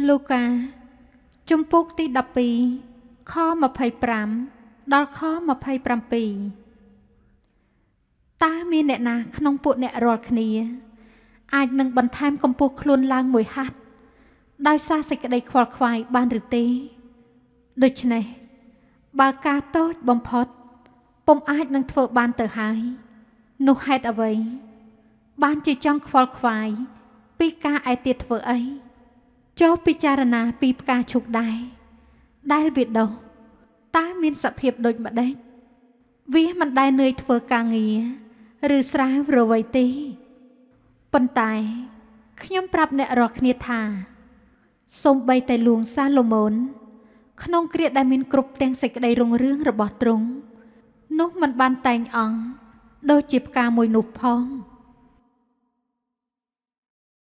លូកាជំពូកទី12ខ25ដល់ខ27តើមានអ្នកណាក្នុងពួកអ្នករាល់គ្នាអាចនឹងបន្ថែមកម្ពស់ខ្លួនឡើងមួយហាត់ដោយសារសេចក្តីខ្វល់ខ្វាយបានឬទេដូច្នេះបើការតូចបំផុតពុំអាចនឹងធ្វើបានទៅហើយនោះហេតុអ្វីបានជាចង់ខ្វល់ខ្វាយពីការឯទៀតធ្វើអីចូលពិចារណាពីផ្កាឈូកដែរដែលវាដុះតើមានសភាពដូចម្ដេចវាមិនដែលនឿយធ្វើការងារឬស្រាវរវៃទេប៉ុន្តែខ្ញុំប្រាប់អ្នករាល់គ្នាថាសូម្បីតែលួងសាឡូមោនក្នុងគ្រាដែលមានគ្រប់ទាំងសេចក្តីរុងរឿងរបស់ទ្រង់នោះមិនបានតែងអង្គដូចជាផ្កាមួយនោះផង